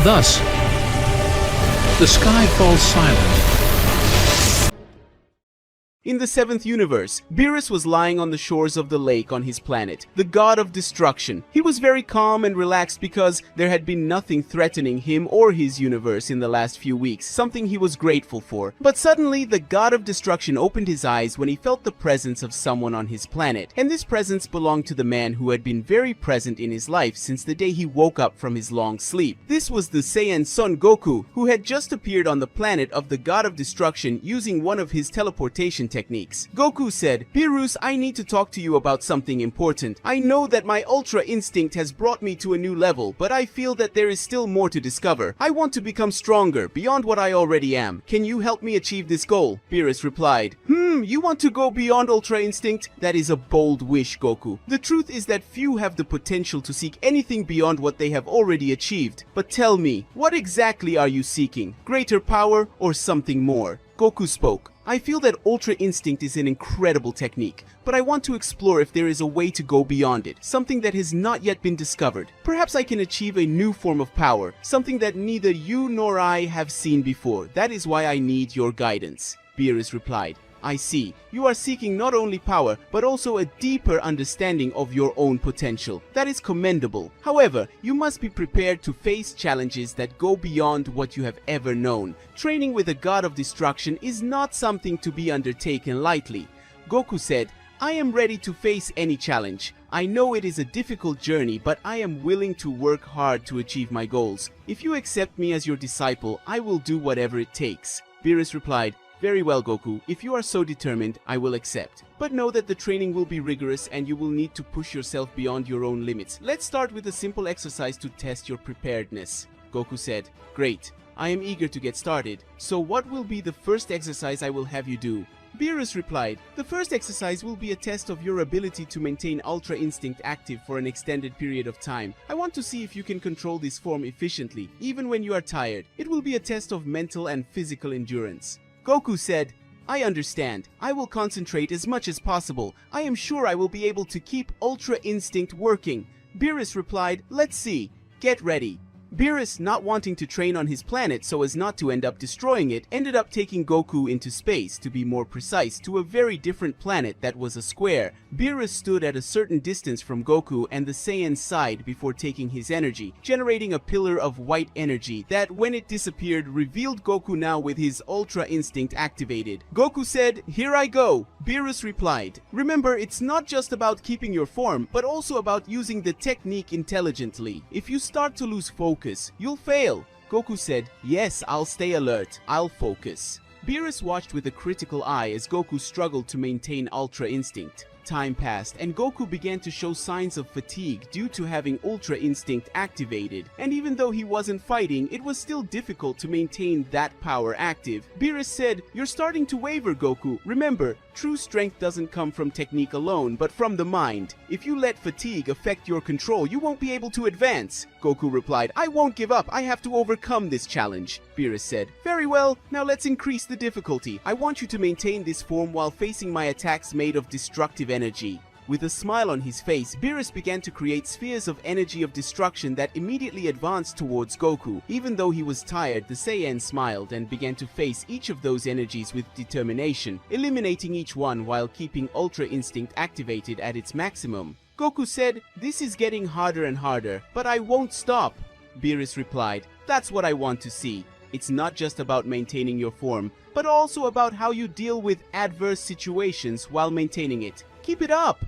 Thus, the sky falls silent. In the 7th universe, Beerus was lying on the shores of the lake on his planet, the god of destruction. He was very calm and relaxed because there had been nothing threatening him or his universe in the last few weeks, something he was grateful for. But suddenly, the god of destruction opened his eyes when he felt the presence of someone on his planet, and this presence belonged to the man who had been very present in his life since the day he woke up from his long sleep. This was the Saiyan son Goku, who had just appeared on the planet of the god of destruction using one of his teleportation techniques. Goku said, "Beerus, I need to talk to you about something important. I know that my Ultra Instinct has brought me to a new level, but I feel that there is still more to discover. I want to become stronger, beyond what I already am. Can you help me achieve this goal?" Beerus replied, You want to go beyond Ultra Instinct? That is a bold wish, Goku. The truth is that few have the potential to seek anything beyond what they have already achieved. But tell me, what exactly are you seeking? Greater power or something more?" Goku spoke. "I feel that Ultra Instinct is an incredible technique, but I want to explore if there is a way to go beyond it, something that has not yet been discovered. Perhaps I can achieve a new form of power, something that neither you nor I have seen before. That is why I need your guidance." Beerus replied, "I see. You are seeking not only power, but also a deeper understanding of your own potential. That is commendable. However, you must be prepared to face challenges that go beyond what you have ever known. Training with a god of destruction is not something to be undertaken lightly." Goku said, "I am ready to face any challenge. I know it is a difficult journey, but I am willing to work hard to achieve my goals. If you accept me as your disciple, I will do whatever it takes." Beerus replied, "Very well, Goku. If you are so determined, I will accept. But know that the training will be rigorous and you will need to push yourself beyond your own limits. Let's start with a simple exercise to test your preparedness." Goku said, "Great. I am eager to get started. So what will be the first exercise I will have you do?" Beerus replied, "The first exercise will be a test of your ability to maintain Ultra Instinct active for an extended period of time. I want to see if you can control this form efficiently, even when you are tired. It will be a test of mental and physical endurance." Goku said, "I understand. I will concentrate as much as possible. I am sure I will be able to keep Ultra Instinct working." Beerus replied, "Let's see. Get ready." Beerus, not wanting to train on his planet so as not to end up destroying it, ended up taking Goku into space, to be more precise, to a very different planet that was a square. Beerus stood at a certain distance from Goku and the Saiyan's side before taking his energy, generating a pillar of white energy that, when it disappeared, revealed Goku now with his Ultra Instinct activated. Goku said, "Here I go." Beerus replied, "Remember, it's not just about keeping your form, but also about using the technique intelligently. If you start to lose focus, you'll fail." Goku said, "Yes, I'll stay alert. I'll focus." Beerus watched with a critical eye as Goku struggled to maintain Ultra Instinct. Time passed, and Goku began to show signs of fatigue due to having Ultra Instinct activated. And even though he wasn't fighting, it was still difficult to maintain that power active. Beerus said, "You're starting to waver, Goku. Remember, true strength doesn't come from technique alone, but from the mind. If you let fatigue affect your control, you won't be able to advance." Goku replied, "I won't give up. I have to overcome this challenge." Beerus said, "Very well. Now let's increase the difficulty. I want you to maintain this form while facing my attacks made of destructive energy." With a smile on his face, Beerus began to create spheres of energy of destruction that immediately advanced towards Goku. Even though he was tired, the Saiyan smiled and began to face each of those energies with determination, eliminating each one while keeping Ultra Instinct activated at its maximum. Goku said, "This is getting harder and harder, but I won't stop." Beerus replied, "That's what I want to see. It's not just about maintaining your form, but also about how you deal with adverse situations while maintaining it. Keep it up."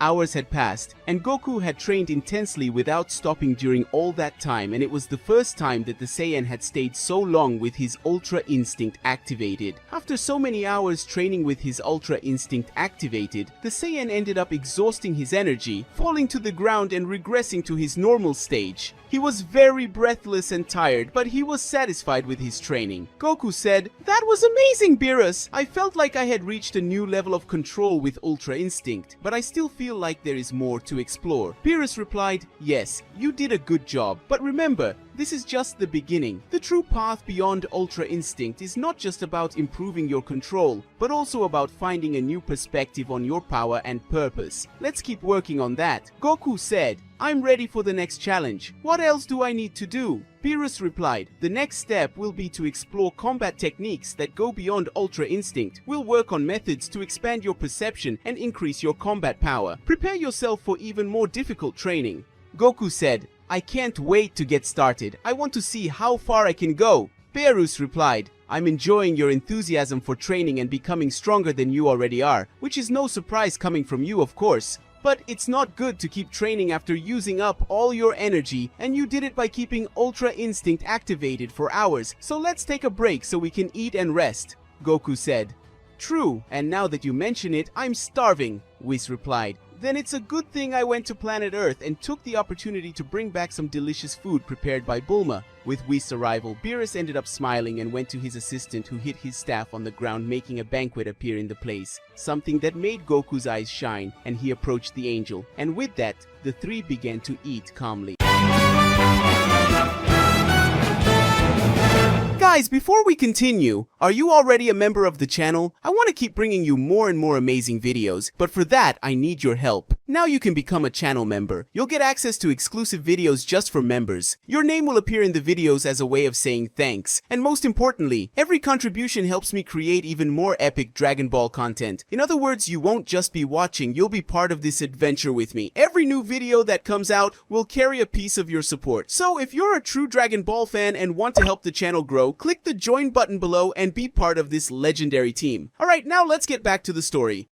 Hours had passed, and Goku had trained intensely without stopping during all that time, and it was the first time that the Saiyan had stayed so long with his Ultra Instinct activated. After so many hours training with his Ultra Instinct activated, the Saiyan ended up exhausting his energy, falling to the ground and regressing to his normal stage. He was very breathless and tired, but he was satisfied with his training. Goku said, "That was amazing, Beerus! I felt like I had reached a new level of control with Ultra Instinct, but I still feel like there is more to explore." Beerus replied, "Yes, you did a good job, but remember, this is just the beginning. The true path beyond Ultra Instinct is not just about improving your control, but also about finding a new perspective on your power and purpose. Let's keep working on that." Goku said, "I'm ready for the next challenge. What else do I need to do?" Beerus replied, "The next step will be to explore combat techniques that go beyond Ultra Instinct. We'll work on methods to expand your perception and increase your combat power. Prepare yourself for even more difficult training." Goku said, "I can't wait to get started. I want to see how far I can go." Beerus replied, "I'm enjoying your enthusiasm for training and becoming stronger than you already are, which is no surprise coming from you, of course. But it's not good to keep training after using up all your energy, and you did it by keeping Ultra Instinct activated for hours, so let's take a break so we can eat and rest." Goku said, "True, and now that you mention it, I'm starving," Whis replied. "Then it's a good thing I went to planet Earth and took the opportunity to bring back some delicious food prepared by Bulma." With Whis' arrival, Beerus ended up smiling and went to his assistant, who hit his staff on the ground, making a banquet appear in the place. Something that made Goku's eyes shine, and he approached the angel. And with that, the three began to eat calmly. Guys, before we continue, are you already a member of the channel? I want to keep bringing you more and more amazing videos, but for that, I need your help. Now you can become a channel member. You'll get access to exclusive videos just for members. Your name will appear in the videos as a way of saying thanks. And most importantly, every contribution helps me create even more epic Dragon Ball content. In other words, you won't just be watching, you'll be part of this adventure with me. Every new video that comes out will carry a piece of your support. So if you're a true Dragon Ball fan and want to help the channel grow, click the join button below and be part of this legendary team. Alright, now let's get back to the story.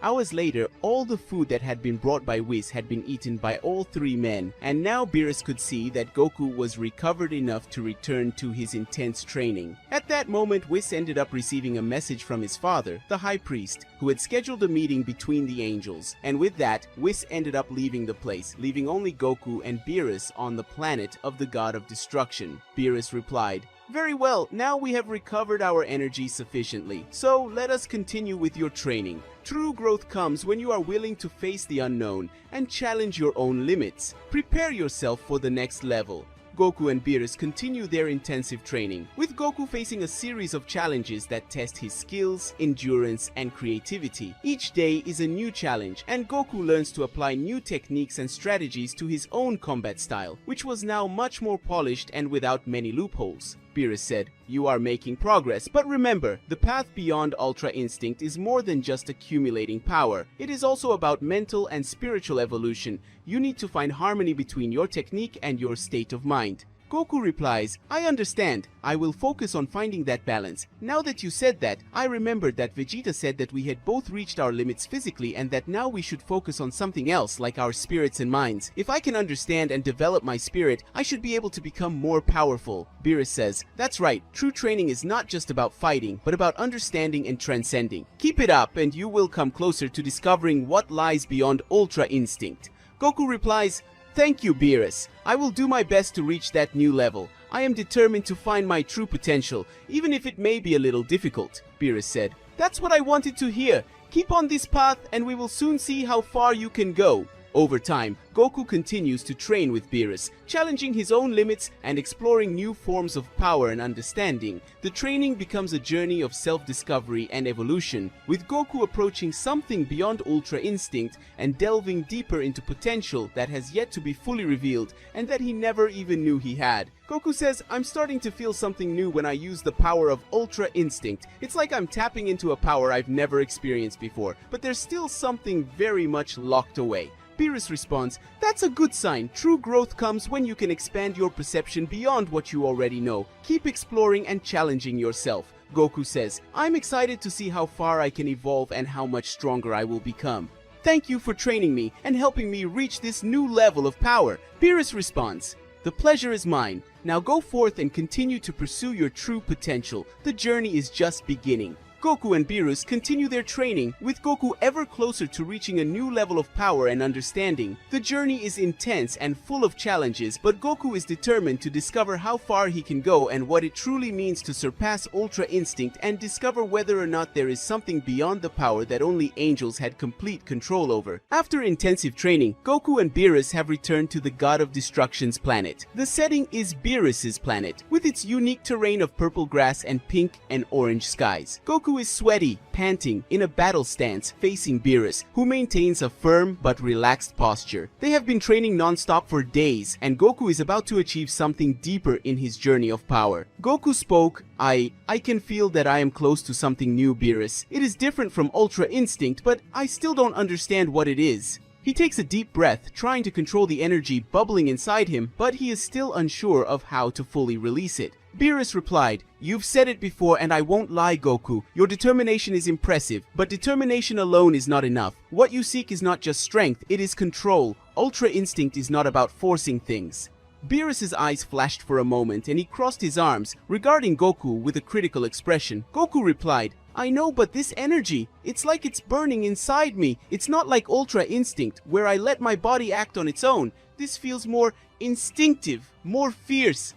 Hours later, all the food that had been brought by Whis had been eaten by all three men, and now Beerus could see that Goku was recovered enough to return to his intense training. At that moment, Whis ended up receiving a message from his father, the High Priest, who had scheduled a meeting between the angels. And with that, Whis ended up leaving the place, leaving only Goku and Beerus on the planet of the God of Destruction. Beerus replied, "Very well, now we have recovered our energy sufficiently, so let us continue with your training. True growth comes when you are willing to face the unknown and challenge your own limits. Prepare yourself for the next level." Goku and Beerus continue their intensive training, with Goku facing a series of challenges that test his skills, endurance, and creativity. Each day is a new challenge, and Goku learns to apply new techniques and strategies to his own combat style, which was now much more polished and without many loopholes. Beerus said, "You are making progress, but remember, the path beyond Ultra Instinct is more than just accumulating power. It is also about mental and spiritual evolution. You need to find harmony between your technique and your state of mind." Goku replies, "I understand. I will focus on finding that balance. Now that you said that, I remembered that Vegeta said that we had both reached our limits physically and that now we should focus on something else, like our spirits and minds. If I can understand and develop my spirit, I should be able to become more powerful." Beerus says, "That's right. True training is not just about fighting, but about understanding and transcending. Keep it up and you will come closer to discovering what lies beyond Ultra Instinct." Goku replies, "Thank you, Beerus. I will do my best to reach that new level. I am determined to find my true potential, even if it may be a little difficult." Beerus said, "That's what I wanted to hear. Keep on this path and we will soon see how far you can go." Over time, Goku continues to train with Beerus, challenging his own limits and exploring new forms of power and understanding. The training becomes a journey of self-discovery and evolution, with Goku approaching something beyond Ultra Instinct and delving deeper into potential that has yet to be fully revealed and that he never even knew he had. Goku says, "I'm starting to feel something new when I use the power of Ultra Instinct. It's like I'm tapping into a power I've never experienced before, but there's still something very much locked away." Beerus responds, "That's a good sign. True growth comes when you can expand your perception beyond what you already know. Keep exploring and challenging yourself." Goku says, "I'm excited to see how far I can evolve and how much stronger I will become. Thank you for training me and helping me reach this new level of power." Beerus responds, "The pleasure is mine. Now go forth and continue to pursue your true potential. The journey is just beginning." Goku and Beerus continue their training, with Goku ever closer to reaching a new level of power and understanding. The journey is intense and full of challenges, but Goku is determined to discover how far he can go and what it truly means to surpass Ultra Instinct and discover whether or not there is something beyond the power that only angels had complete control over. After intensive training, Goku and Beerus have returned to the God of Destruction's planet. The setting is Beerus's planet, with its unique terrain of purple grass and pink and orange skies. Goku Goku is sweaty, panting, in a battle stance, facing Beerus, who maintains a firm but relaxed posture. They have been training non-stop for days, and Goku is about to achieve something deeper in his journey of power. Goku spoke, I can feel that I am close to something new, Beerus. It is different from Ultra Instinct, but I still don't understand what it is. He takes a deep breath, trying to control the energy bubbling inside him, but he is still unsure of how to fully release it. Beerus replied, "You've said it before and I won't lie, Goku. Your determination is impressive, but determination alone is not enough. What you seek is not just strength, it is control. Ultra Instinct is not about forcing things." Beerus's eyes flashed for a moment and he crossed his arms, regarding Goku with a critical expression. Goku replied, "I know, but this energy, it's like it's burning inside me. It's not like Ultra Instinct, where I let my body act on its own. This feels more instinctive, more fierce."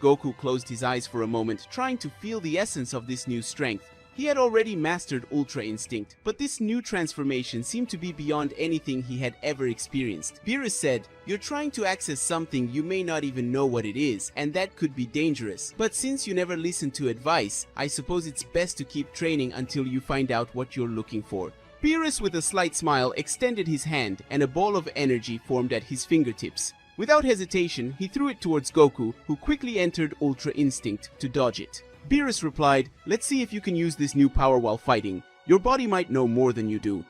Goku closed his eyes for a moment, trying to feel the essence of this new strength. He had already mastered Ultra Instinct, but this new transformation seemed to be beyond anything he had ever experienced. Beerus said, "You're trying to access something you may not even know what it is, and that could be dangerous. But since you never listened to advice, I suppose it's best to keep training until you find out what you're looking for." Beerus, with a slight smile, extended his hand, and a ball of energy formed at his fingertips. Without hesitation, he threw it towards Goku, who quickly entered Ultra Instinct to dodge it. Beerus replied, "Let's see if you can use this new power while fighting. Your body might know more than you do."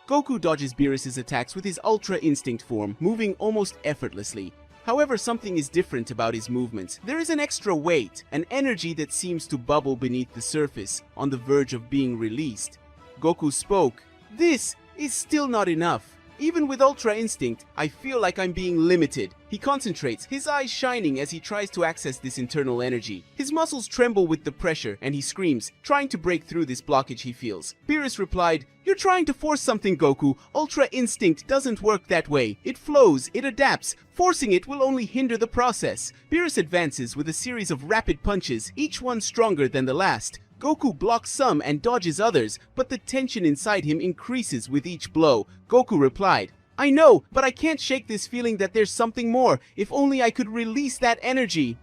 Goku dodges Beerus's attacks with his Ultra Instinct form, moving almost effortlessly. However, something is different about his movements. There is an extra weight, an energy that seems to bubble beneath the surface, on the verge of being released. Goku spoke, "This is still not enough. Even with Ultra Instinct, I feel like I'm being limited." He concentrates, his eyes shining as he tries to access this internal energy. His muscles tremble with the pressure, and he screams, trying to break through this blockage he feels. Beerus replied, "You're trying to force something, Goku. Ultra Instinct doesn't work that way. It flows, it adapts. Forcing it will only hinder the process." Beerus advances with a series of rapid punches, each one stronger than the last. Goku blocks some and dodges others, but the tension inside him increases with each blow. Goku replied, "I know, but I can't shake this feeling that there's something more. If only I could release that energy."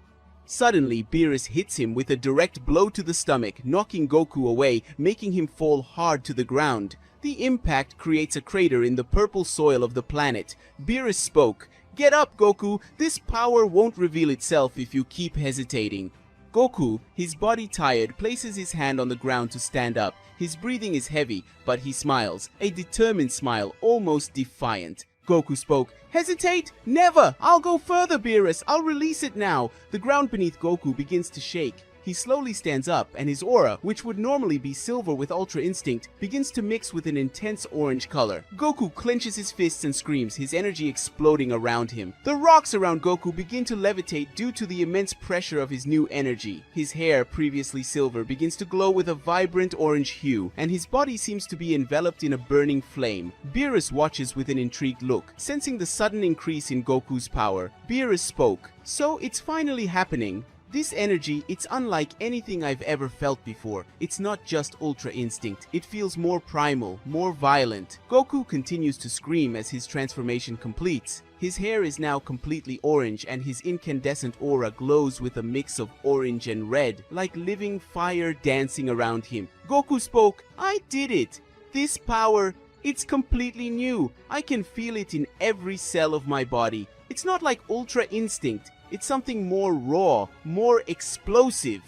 Suddenly, Beerus hits him with a direct blow to the stomach, knocking Goku away, making him fall hard to the ground. The impact creates a crater in the purple soil of the planet. Beerus spoke, "Get up, Goku. This power won't reveal itself if you keep hesitating." Goku, his body tired, places his hand on the ground to stand up. His breathing is heavy, but he smiles, a determined smile, almost defiant. Goku spoke, "Hesitate? Never! I'll go further, Beerus! I'll release it now!" The ground beneath Goku begins to shake. He slowly stands up, and his aura, which would normally be silver with Ultra Instinct, begins to mix with an intense orange color. Goku clenches his fists and screams, his energy exploding around him. The rocks around Goku begin to levitate due to the immense pressure of his new energy. His hair, previously silver, begins to glow with a vibrant orange hue, and his body seems to be enveloped in a burning flame. Beerus watches with an intrigued look, sensing the sudden increase in Goku's power. Beerus spoke, "So it's finally happening. This energy, it's unlike anything I've ever felt before. It's not just Ultra Instinct. It feels more primal, more violent." Goku continues to scream as his transformation completes. His hair is now completely orange and his incandescent aura glows with a mix of orange and red, like living fire dancing around him. Goku spoke, "I did it. This power, it's completely new. I can feel it in every cell of my body. It's not like Ultra Instinct. It's something more raw, more explosive."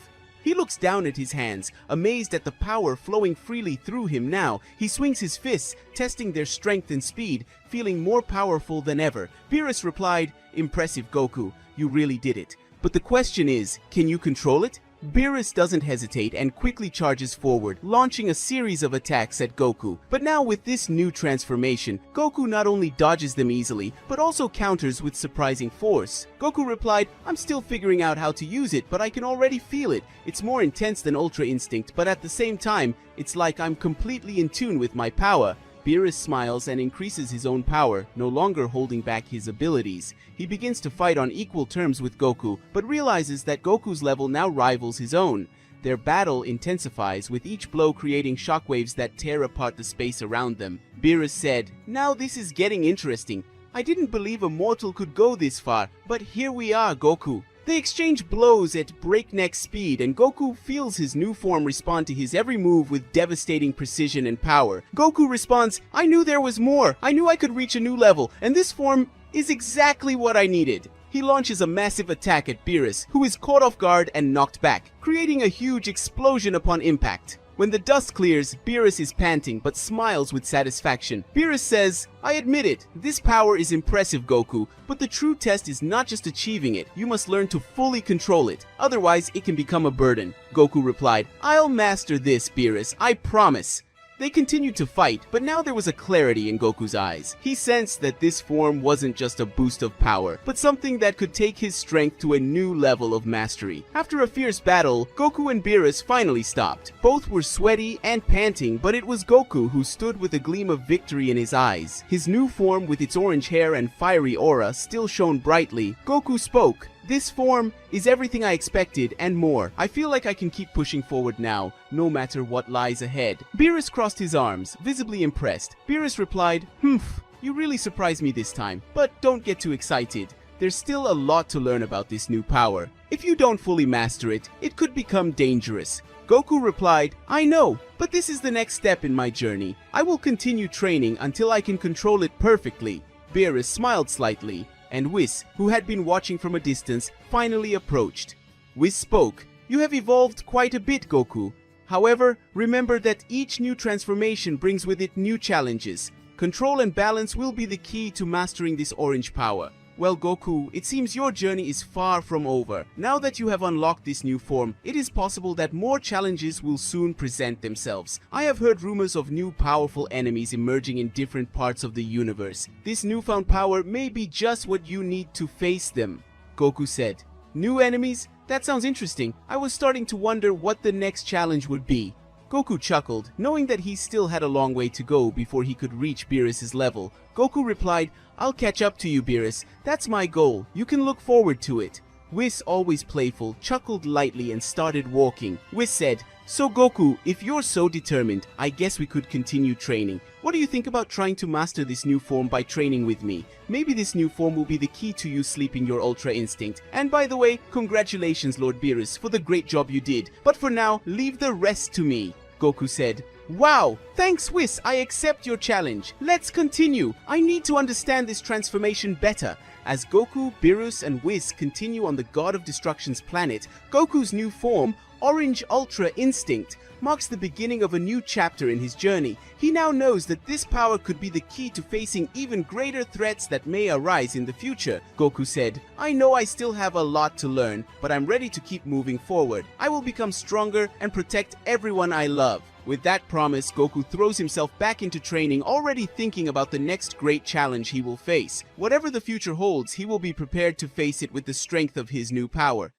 He looks down at his hands, amazed at the power flowing freely through him now. He swings his fists, testing their strength and speed, feeling more powerful than ever. Beerus replied, "Impressive, Goku. You really did it. But the question is, can you control it?" Beerus doesn't hesitate and quickly charges forward, launching a series of attacks at Goku. But now with this new transformation, Goku not only dodges them easily, but also counters with surprising force. Goku replied, "I'm still figuring out how to use it, but I can already feel it. It's more intense than Ultra Instinct, but at the same time, it's like I'm completely in tune with my power." Beerus smiles and increases his own power, no longer holding back his abilities. He begins to fight on equal terms with Goku, but realizes that Goku's level now rivals his own. Their battle intensifies, with each blow creating shockwaves that tear apart the space around them. Beerus said, "Now this is getting interesting. I didn't believe a mortal could go this far, but here we are, Goku." They exchange blows at breakneck speed, and Goku feels his new form respond to his every move with devastating precision and power. Goku responds, "I knew there was more. I knew I could reach a new level, and this form is exactly what I needed." He launches a massive attack at Beerus, who is caught off guard and knocked back, creating a huge explosion upon impact. When the dust clears, Beerus is panting but smiles with satisfaction. Beerus says, "I admit it, this power is impressive, Goku, but the true test is not just achieving it, you must learn to fully control it, otherwise it can become a burden." Goku replied, "I'll master this, Beerus, I promise." They continued to fight, but now there was a clarity in Goku's eyes. He sensed that this form wasn't just a boost of power, but something that could take his strength to a new level of mastery. After a fierce battle, Goku and Beerus finally stopped. Both were sweaty and panting, but it was Goku who stood with a gleam of victory in his eyes. His new form with its orange hair and fiery aura still shone brightly. Goku spoke. "This form is everything I expected and more. I feel like I can keep pushing forward now, no matter what lies ahead." Beerus crossed his arms, visibly impressed. Beerus replied, "Humph, you really surprised me this time, but don't get too excited. There's still a lot to learn about this new power. If you don't fully master it, it could become dangerous." Goku replied, "I know, but this is the next step in my journey. I will continue training until I can control it perfectly." Beerus smiled slightly, and Whis, who had been watching from a distance, finally approached. Whis spoke, "You have evolved quite a bit, Goku. However, remember that each new transformation brings with it new challenges. Control and balance will be the key to mastering this orange power." Well, Goku, it seems your journey is far from over. Now that you have unlocked this new form, it is possible that more challenges will soon present themselves. I have heard rumors of new powerful enemies emerging in different parts of the universe. This newfound power may be just what you need to face them." Goku said, "New enemies? That sounds interesting. I was starting to wonder what the next challenge would be." Goku chuckled, knowing that he still had a long way to go before he could reach Beerus' level. Goku replied, "I'll catch up to you, Beerus. That's my goal. You can look forward to it." Whis, always playful, chuckled lightly and started walking. Whis said, "So Goku, if you're so determined, I guess we could continue training. What do you think about trying to master this new form by training with me? Maybe this new form will be the key to you sleeping your Ultra Instinct. And by the way, congratulations, Lord Beerus, for the great job you did. But for now, leave the rest to me." Goku said, "Wow, thanks Whis, I accept your challenge. Let's continue. I need to understand this transformation better." As Goku, Beerus, and Whis continue on the God of Destruction's planet, Goku's new form, Orange Ultra Instinct, marks the beginning of a new chapter in his journey. He now knows that this power could be the key to facing even greater threats that may arise in the future. Goku said, "I know I still have a lot to learn, but I'm ready to keep moving forward. I will become stronger and protect everyone I love." With that promise, Goku throws himself back into training, already thinking about the next great challenge he will face. Whatever the future holds, he will be prepared to face it with the strength of his new power.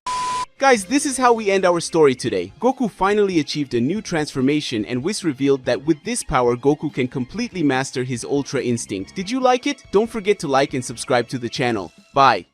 Guys, this is how we end our story today. Goku finally achieved a new transformation, and Whis revealed that with this power, Goku can completely master his Ultra Instinct. Did you like it? Don't forget to like and subscribe to the channel. Bye.